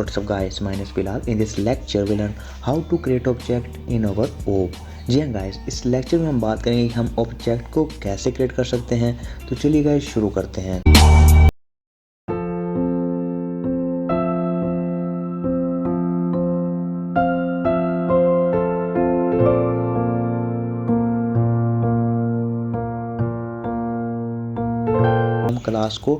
what's up guys, my name is Bilal. In this lecture we learn how to create object in our OOP. जी हाँ guys, इस lecture में हम बात करेंगे कि हम ऑब्जेक्ट को कैसे क्रिएट कर सकते हैं। तो चलिए गाइस शुरू करते हैं। हम क्लास को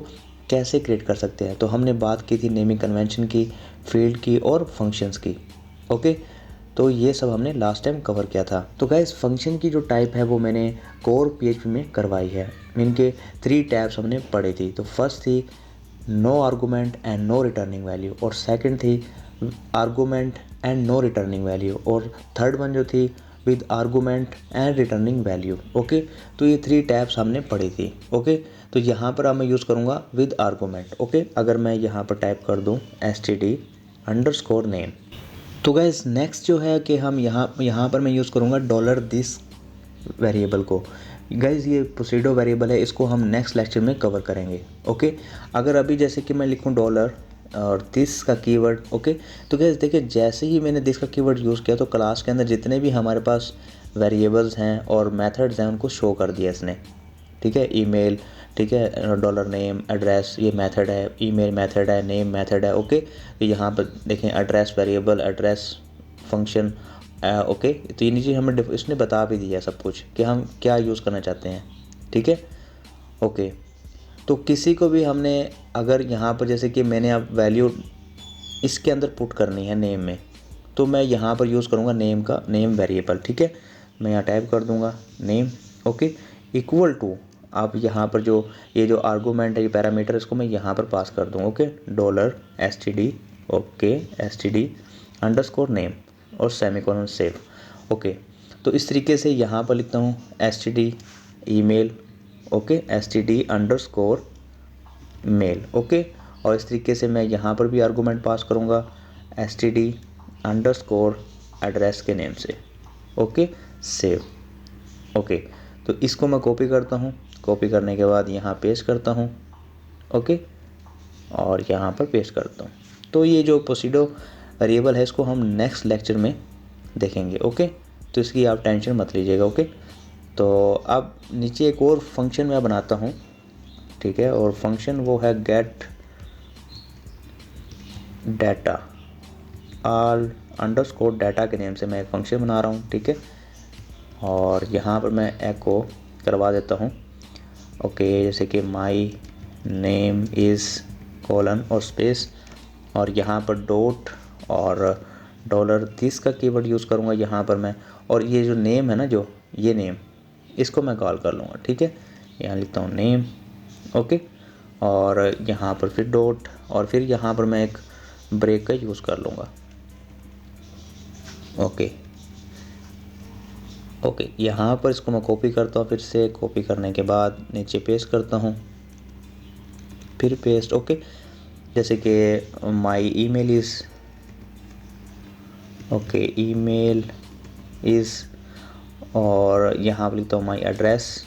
कैसे क्रिएट कर सकते हैं। तो हमने बात की थी नेमिंग कन्वेंशन की, फील्ड की और फंक्शंस की। ओके, तो ये सब हमने लास्ट टाइम कवर किया था। तो गाइस फंक्शन की जो टाइप है वो मैंने कोर PHP में करवाई है। इनके 3 टैब्स हमने पढ़ी थी। तो फर्स्ट थी no argument and no returning value, और सेकंड थी argument and no returning value, और थर्ड वन जो थी with argument and returning value. Okay, तो ये 3 टैब्स हमने पढ़ी थी। ओके, तो यहाँ पर अब मैं यूज़ करूँगा विद आर्गूमेंट। ओके, अगर मैं यहाँ पर टाइप कर दूँ std_name, तो गाइस नेक्स्ट जो है कि हम यहाँ पर मैं यूज़ करूँगा $this वेरिएबल को। गाइस ये प्रोसीडो वेरिएबल है, इसको हम नेक्स्ट लेक्चर में कवर करेंगे। ओके, अगर अभी जैसे कि मैं लिखूँ डॉलर और दिस का कीवर्ड। ओके, तो गाइस देखिए जैसे ही मैंने दिस का कीवर्ड यूज़ किया तो क्लास के अंदर जितने भी हमारे पास वेरिएबल्स हैं और मेथड्स हैं उनको शो कर दिया इसने। ठीक है, ईमेल, ठीक है, डॉलर नेम, एड्रेस ये मेथड है, ईमेल मेथड है, नेम मेथड है। ओके, तो यहाँ पर देखें address variable, address function. Okay, तो ये नीचे हमें इसने बता भी दिया सब कुछ कि हम क्या यूज़ करना चाहते हैं। ठीक है, ओके, तो किसी को भी हमने अगर यहाँ पर जैसे कि मैंने अब वैल्यू इसके अंदर पुट करनी है नेम में, तो मैं यहाँ पर यूज़ करूँगा नेम का नेम वेरिएबल। ठीक है, मैं यहाँ टाइप कर दूँगा नेम। ओके, इक्वल टू, अब यहाँ पर जो ये जो आर्गूमेंट है, ये पैरामीटर, इसको मैं यहाँ पर पास कर दूँ। ओके, $std, ओके, std_name और सेमीकोलन सेव। ओके, तो इस तरीके से यहाँ पर लिखता हूँ std email, okay, std_mail। Okay, और इस तरीके से मैं यहाँ पर भी आर्गूमेंट पास करूँगा std_address के नेम से। Okay, save. ओके, तो इसको मैं कॉपी करता हूँ, कॉपी करने के बाद यहाँ पेस्ट करता हूँ। ओके, और यहाँ पर पेस्ट करता हूँ। तो ये जो प्रोसीडो वेरिएबल है इसको हम नेक्स्ट लेक्चर में देखेंगे। ओके, तो इसकी आप टेंशन मत लीजिएगा। ओके, तो अब नीचे एक और फंक्शन मैं बनाता हूँ। ठीक है, और फंक्शन वो है गेट डाटा, all_ डाटा के नेम से मैं एक फंक्शन बना रहा हूँ। ठीक है, और यहाँ पर मैं एको करवा देता हूँ। ओके, जैसे कि माई नेम इज़ कोलन और स्पेस, और यहाँ पर डॉट और $this का कीवर्ड यूज़ करूँगा यहाँ पर मैं, और ये जो नेम है ना, जो ये नेम, इसको मैं कॉल कर लूँगा। ठीक है, यहाँ लिखता हूँ नेम। ओके, और यहाँ पर फिर डॉट, और फिर यहाँ पर मैं एक ब्रेक का यूज़ कर लूँगा। ओके, ओके, यहाँ पर इसको मैं कॉपी करता हूँ, फिर से कॉपी करने के बाद नीचे पेस्ट करता हूँ, फिर पेस्ट। ओके, जैसे कि my email is, okay, email is, और यहाँ पर लिखता हूँ माई एड्रेस,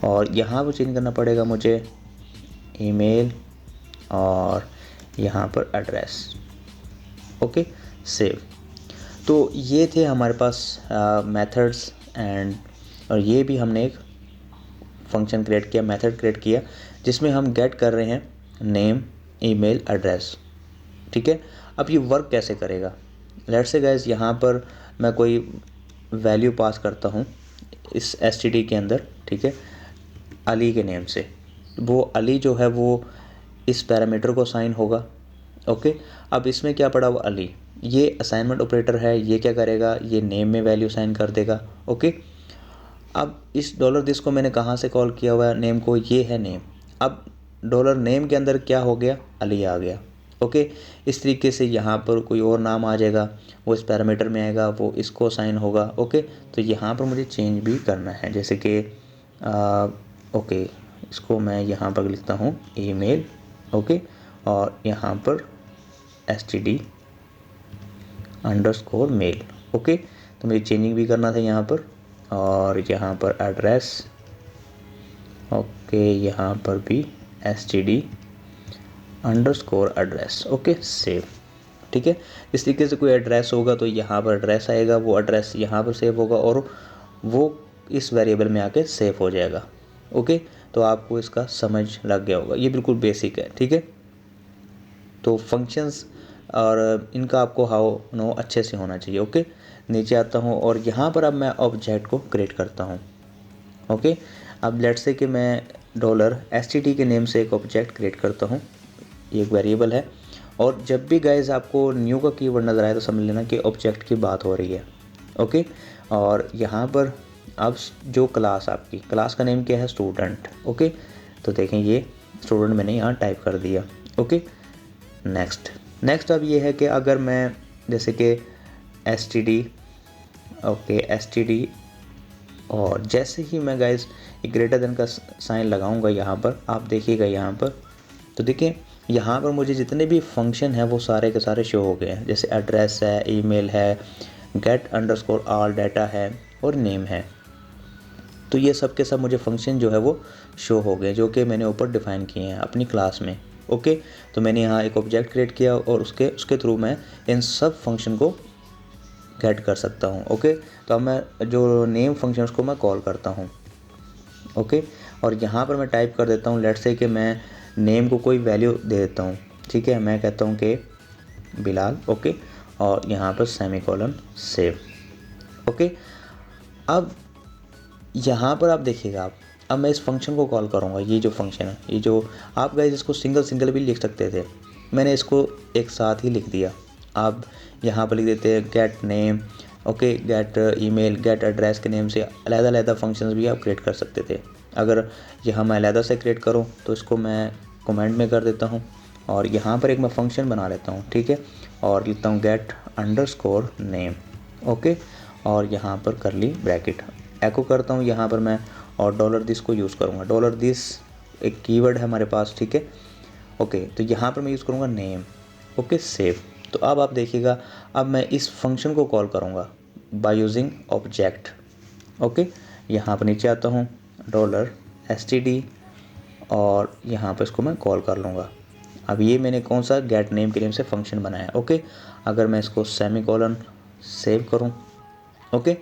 और यहाँ पर चेंज करना पड़ेगा मुझे ईमेल और यहाँ पर एड्रेस। Okay, save. तो ये थे हमारे पास मेथड्स एंड, और ये भी हमने एक फंक्शन क्रिएट किया, मेथड क्रिएट किया, जिसमें हम गेट कर रहे हैं नेम, ईमेल, एड्रेस। ठीक है, अब ये वर्क कैसे करेगा। लेट्स से गाइस यहाँ पर मैं कोई वैल्यू पास करता हूँ इस std के अंदर। ठीक है, अली के नेम से, वो अली जो है वो इस पैरामीटर को असाइन होगा। ओके, अब इसमें क्या पड़ा हुआ अली, ये असाइनमेंट ऑपरेटर है, ये क्या करेगा, ये नेम में वैल्यू असाइन कर देगा। ओके, अब इस $this को मैंने कहाँ से कॉल किया हुआ है, नेम को, ये है नेम। अब $name के अंदर क्या हो गया, अली आ गया। ओके, इस तरीके से यहाँ पर कोई और नाम आ जाएगा, वो इस पैरामीटर में आएगा, वो इसको असाइन होगा। ओके, तो यहाँ पर मुझे चेंज भी करना है, जैसे कि ओके, इसको मैं यहाँ पर लिखता हूँ ईमेल। ओके, और यहाँ पर std_mail। ओके, तो मुझे चेंजिंग भी करना था यहाँ पर, और यहाँ पर एड्रेस। ओके, यहाँ पर भी std underscore address, okay save. ठीक है, इस तरीके से कोई एड्रेस होगा तो यहाँ पर एड्रेस आएगा, वो एड्रेस यहाँ पर सेव होगा और वो इस वेरिएबल में आके सेव हो जाएगा। ओके, तो आपको इसका समझ लग गया होगा, ये बिल्कुल बेसिक है। ठीक है, तो फंक्शंस और इनका आपको हाउ नो अच्छे से होना चाहिए। ओके, नीचे आता हूँ और यहाँ पर अब मैं ऑब्जेक्ट को क्रिएट करता हूँ। ओके, अब लेट्स से कि मैं $std के नेम से एक ऑब्जेक्ट क्रिएट करता हूँ, ये एक वेरिएबल है। और जब भी गाइज आपको न्यू का कीवर्ड नज़र आए तो समझ लेना कि ऑब्जेक्ट की बात हो रही है। ओके, और यहाँ पर अब जो क्लास, आपकी क्लास का नेम क्या है, स्टूडेंट। ओके, तो देखें ये स्टूडेंट मैंने यहाँ टाइप कर दिया। ओके, नेक्स्ट अब ये है कि अगर मैं जैसे कि std, ओके std, और जैसे ही मैं गाइज एक ग्रेटर देन का साइन लगाऊंगा यहाँ पर, आप देखिएगा यहाँ पर, तो देखिए यहाँ पर मुझे जितने भी फंक्शन हैं वो सारे के सारे शो हो गए हैं। जैसे एड्रेस है, ईमेल है, गेट अंडरस्कोर ऑल डाटा है और नेम है। तो ये सब के सब मुझे फंक्शन जो है वो शो हो गए, जो कि मैंने ऊपर डिफ़ाइन किए हैं अपनी क्लास में। ओके, तो मैंने यहाँ एक ऑब्जेक्ट क्रिएट किया और उसके थ्रू मैं इन सब फंक्शन को गेट कर सकता हूँ। ओके, तो अब मैं जो नेम फंक्शन उसको मैं कॉल करता हूँ। ओके, और यहाँ पर मैं टाइप कर देता हूँ, लेट्स से कि मैं नेम को कोई वैल्यू दे देता हूँ। ठीक है, मैं कहता हूँ कि बिलाल। ओके, और यहाँ पर सेमीकोलन सेव। ओके, अब यहाँ पर आप देखिएगा, अब मैं इस फंक्शन को कॉल करूँगा। ये जो फंक्शन है, ये जो आप गाइस इसको सिंगल भी लिख सकते थे, मैंने इसको एक साथ ही लिख दिया। आप यहाँ पर लिख देते हैं get name, okay, get email, get address के नेम से अलग फंक्शंस भी आप क्रिएट कर सकते थे। अगर यहाँ मैं अलग से क्रिएट करूँ तो इसको मैं कमेंट में कर देता हूँ और यहाँ पर एक मैं फंक्शन बना लेता हूँ। ठीक है, और लिखता हूँ गेट अंडरस्कोर नेम। ओके, और यहाँ पर करली ब्रैकेट एको करता हूँ यहाँ पर मैं, और $this को यूज़ करूँगा। $this एक कीवर्ड है हमारे पास। ठीक है, ओके, तो यहाँ पर मैं यूज़ करूँगा नेम। Okay, save. तो अब आप देखिएगा, अब मैं इस फंक्शन को कॉल करूँगा बाय यूजिंग ऑब्जेक्ट। ओके, यहाँ पर नीचे आता हूँ $std और यहाँ पर इसको मैं कॉल कर लूँगा। अब ये मैंने कौन सा गेट नेम के नेम से फंक्शन बनाया। ओके, अगर मैं इसको सेमीकोलन सेव करूँ, ओके,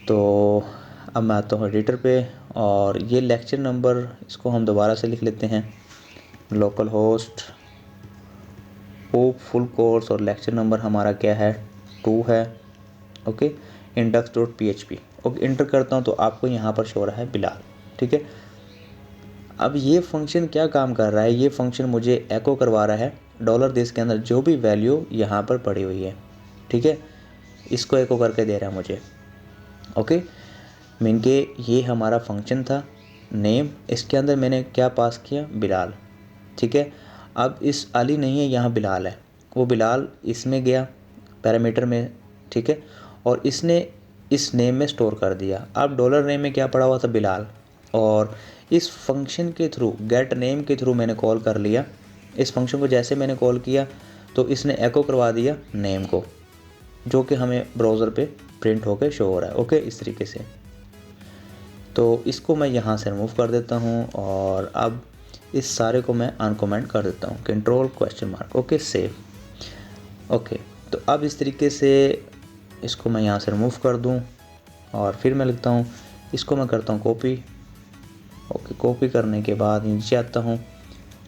तो अब मैं आता हूँ एडिटर पे और ये लेक्चर नंबर इसको हम दोबारा से लिख लेते हैं, लोकल होस्ट फुल कोर्स, और लेक्चर नंबर हमारा क्या है, 2 है। Okay, index.php। ओके, इंटर करता हूँ तो आपको यहाँ पर शो रहा है बिलाल। ठीक है, अब ये फंक्शन क्या काम कर रहा है, ये फंक्शन मुझे एको करवा रहा है $this के अंदर जो भी वैल्यू यहाँ पर पड़ी हुई है। ठीक है, इसको एको करके दे रहा है मुझे। ओके, मीन के ये हमारा फंक्शन था नेम, इसके अंदर मैंने क्या पास किया, बिलाल। ठीक है, अब इस अली नहीं है, यहाँ बिलाल है, वो बिलाल इसमें गया पैरामीटर में। ठीक है, और इसने इस नेम में स्टोर कर दिया। अब $नेम में क्या पड़ा हुआ था, बिलाल, और इस फंक्शन के थ्रू, गेट नेम के थ्रू मैंने कॉल कर लिया। इस फंक्शन को जैसे मैंने कॉल किया तो इसने एको करवा दिया नेम को, जो कि हमें ब्राउज़र पे प्रिंट होकर शो हो रहा है। ओके, इस तरीके से। तो इसको मैं यहाँ से रिमूव कर देता हूँ और अब इस सारे को मैं अनकमेंट कर देता हूँ, कंट्रोल ? Okay, save. ओके, तो अब इस तरीके से इसको मैं यहाँ से रिमूव कर दूँ और फिर मैं लिखता हूँ, इसको मैं करता हूँ कॉपी। ओके, कॉपी करने के बाद नीचे आता हूँ,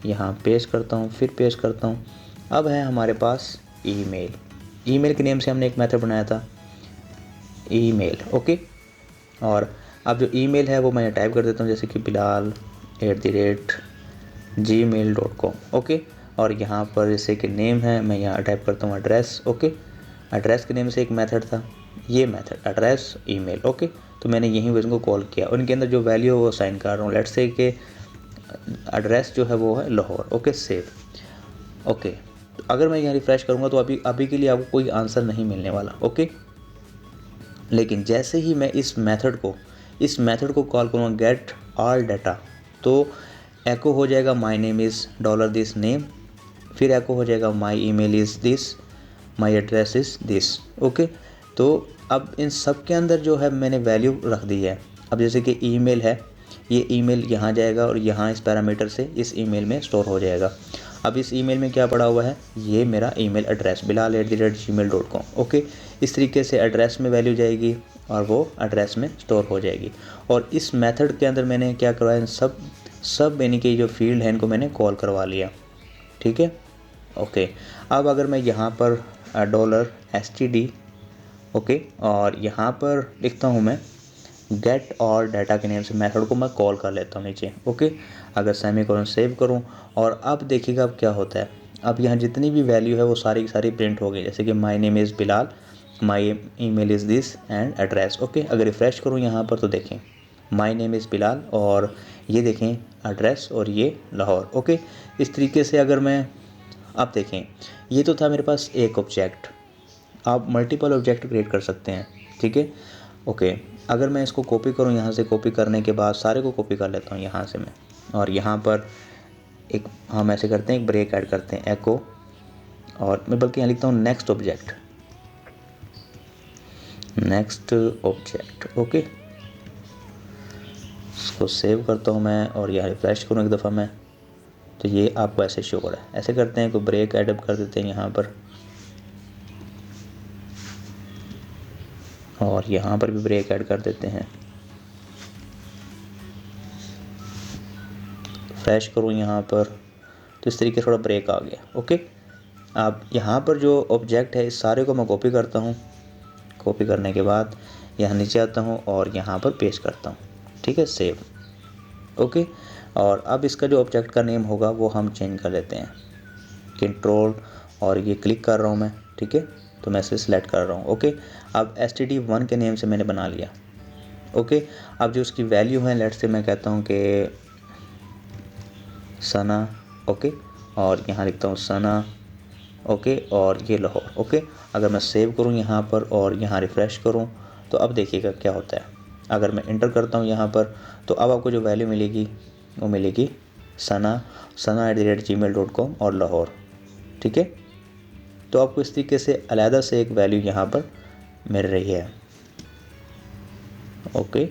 यहाँ पेस्ट करता हूँ, फिर पेस्ट करता हूँ। अब है हमारे पास ईमेल के नेम से हमने एक मेथड बनाया था, ईमेल। ओके, और अब जो ईमेल है वो मैं टाइप कर देता हूँ, जैसे कि bilal@gmail.com। ओके, और यहाँ पर जैसे कि नेम है, मैं यहाँ टाइप करता हूँ एड्रेस। ओके, एड्रेस के नेम से एक मेथड था, ये मेथड एड्रेस ईमेल। ओके, तो मैंने यहीं उसको कॉल किया और इनके अंदर जो वैल्यू है वो साइन कर रहा हूँ। लेट्स से कि एड्रेस जो है वो है लाहौर। Okay, save. ओके, तो अगर मैं यहाँ रिफ्रेश करूँगा तो अभी के लिए आपको कोई आंसर नहीं मिलने वाला। ओके, लेकिन जैसे ही मैं इस मेथड को कॉल करूँगा गेट ऑल डाटा, तो एको हो जाएगा my name is $this name, फिर एको हो जाएगा my email is this, my address is this. Okay, तो अब इन सब के अंदर जो है मैंने वैल्यू रख दी है। अब जैसे कि ईमेल है, ये ईमेल यहाँ जाएगा और यहाँ इस पैरामीटर से इस ईमेल में स्टोर हो जाएगा। अब इस ईमेल में क्या पड़ा हुआ है, ये मेरा ईमेल एड्रेस bilal@gmail.com। ओके, इस तरीके से एड्रेस में वैल्यू जाएगी और वो एड्रेस में स्टोर हो जाएगी। और इस मेथड के अंदर मैंने क्या करवाया, सब यानी कि जो फील्ड है इनको मैंने कॉल करवा लिया। ठीक है, ओके। अब अगर मैं यहाँ पर $std, ओके, और यहाँ पर लिखता हूँ मैं गेट और डाटा के नेम से मेथड को मैं कॉल कर लेता हूँ नीचे। ओके, अगर सेमीकोलन सेव करूँ और अब देखिएगा अब क्या होता है। अब यहाँ जितनी भी वैल्यू है वो सारी की सारी प्रिंट हो गई, जैसे कि my name is Bilal, my email is this and address. Okay, अगर रिफ़्रेश करूँ यहाँ पर तो देखें माई नेम इज़ बिलाल और ये देखें एड्रेस और ये लाहौर। ओके, इस तरीके से अगर मैं अब देखें, ये तो था मेरे पास एक ऑब्जेक्ट, आप मल्टीपल ऑब्जेक्ट क्रिएट कर सकते हैं। ठीक है, ओके। अगर मैं इसको कॉपी करूँ, यहाँ से कॉपी करने के बाद सारे को कॉपी कर लेता हूँ यहाँ से मैं, और यहाँ पर एक हम ऐसे करते हैं, एक ब्रेक ऐड करते हैं, एको, और मैं बल्कि यहाँ लिखता हूँ नेक्स्ट ऑब्जेक्ट। ओके, इसको सेव करता हूँ मैं और यहाँ रिफ्रेश करूँ एक दफ़ा मैं, तो ये आपको ऐसे शो हो रहा है। ऐसे करते हैं, कोई ब्रेक ऐड कर देते हैं यहाँ पर, और यहाँ पर भी ब्रेक ऐड कर देते हैं। फ्रेश करूँ यहाँ पर तो इस तरीके से थोड़ा ब्रेक आ गया। ओके, अब यहाँ पर जो ऑब्जेक्ट है इस सारे को मैं कॉपी करता हूँ। कॉपी करने के बाद यहाँ नीचे आता हूँ और यहाँ पर पेस्ट करता हूँ। ठीक है, सेव। ओके, और अब इसका जो ऑब्जेक्ट का नेम होगा वो हम चेंज कर लेते हैं, कंट्रोल और ये क्लिक कर रहा हूँ मैं। ठीक है, तो मैं इसे सिलेक्ट कर रहा हूँ। ओके, अब std1 के नेम से मैंने बना लिया। ओके, अब जो उसकी वैल्यू है, लेट्स से मैं कहता हूँ कि सना। ओके, और यहाँ लिखता हूँ सना। ओके, और ये लाहौर। ओके, अगर मैं सेव करूँ यहाँ पर और यहाँ रिफ़्रेश करूँ तो अब देखिएगा क्या होता है। अगर मैं इंटर करता हूँ यहाँ पर तो अब आपको जो वैल्यू मिलेगी वो मिलेगी sana@gmail.com और लाहौर। ठीक है, तो आपको इस तरीके से अलहदा से एक वैल्यू यहाँ पर मिल रही है। ओके,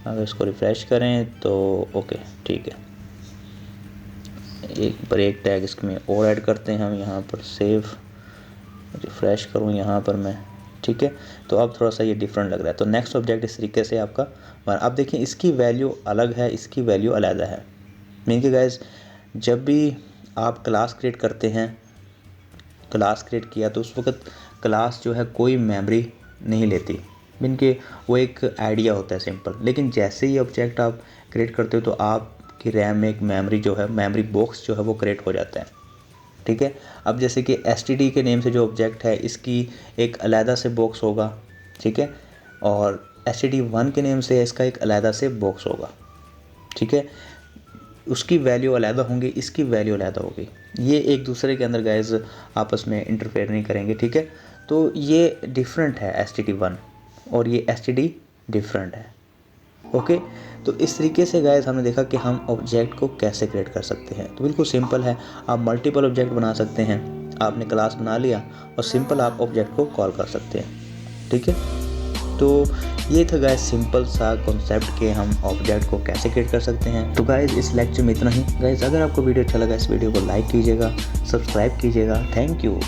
अगर इसको रिफ़्रेश करें तो ओके, ठीक है। एक ब्रेक टैग इसमें और ऐड करते हैं हम यहाँ पर, सेव, रिफ़्रेश करूँ यहाँ पर मैं। ठीक है, तो अब थोड़ा सा ये डिफरेंट लग रहा है। तो नेक्स्ट ऑब्जेक्ट इस तरीके से आपका अब देखिए इसकी वैल्यू अलग है, इसकी वैल्यू अलग है। मीन कि गाइस, जब भी आप क्लास क्रिएट करते हैं, क्लास क्रिएट किया तो उस वक्त क्लास जो है कोई मेमोरी नहीं लेती, मीन कि वो एक आइडिया होता है सिंपल। लेकिन जैसे ही ऑब्जेक्ट आप क्रिएट करते हो तो आपकी रैम में एक मेमोरी जो है, मेमोरी बॉक्स जो है वो क्रिएट हो जाता है। ठीक है, अब जैसे कि std के नेम से जो ऑब्जेक्ट है इसकी एक अलहदा से बॉक्स होगा। ठीक है, और std1 के नेम से इसका एक अलहदा से बॉक्स होगा। ठीक है, उसकी वैल्यू अलहदा होंगी, इसकी वैल्यू अलहदा होगी। ये एक दूसरे के अंदर गाइस आपस में इंटरफेयर नहीं करेंगे। ठीक है, तो ये डिफरेंट है std1 और ये std डिफरेंट है। ओके, तो इस तरीके से गाइस हमने देखा कि हम ऑब्जेक्ट को कैसे क्रिएट कर सकते हैं। तो बिल्कुल सिंपल है, आप मल्टीपल ऑब्जेक्ट बना सकते हैं। आपने क्लास बना लिया और सिंपल आप ऑब्जेक्ट को कॉल कर सकते हैं। ठीक है, तो ये था गाइस सिंपल सा कॉन्सेप्ट कि हम ऑब्जेक्ट को कैसे क्रिएट कर सकते हैं। तो गाइस इस लेक्चर में इतना ही। गाइस अगर आपको वीडियो अच्छा लगा इस वीडियो को लाइक कीजिएगा, सब्सक्राइब कीजिएगा। Thank you.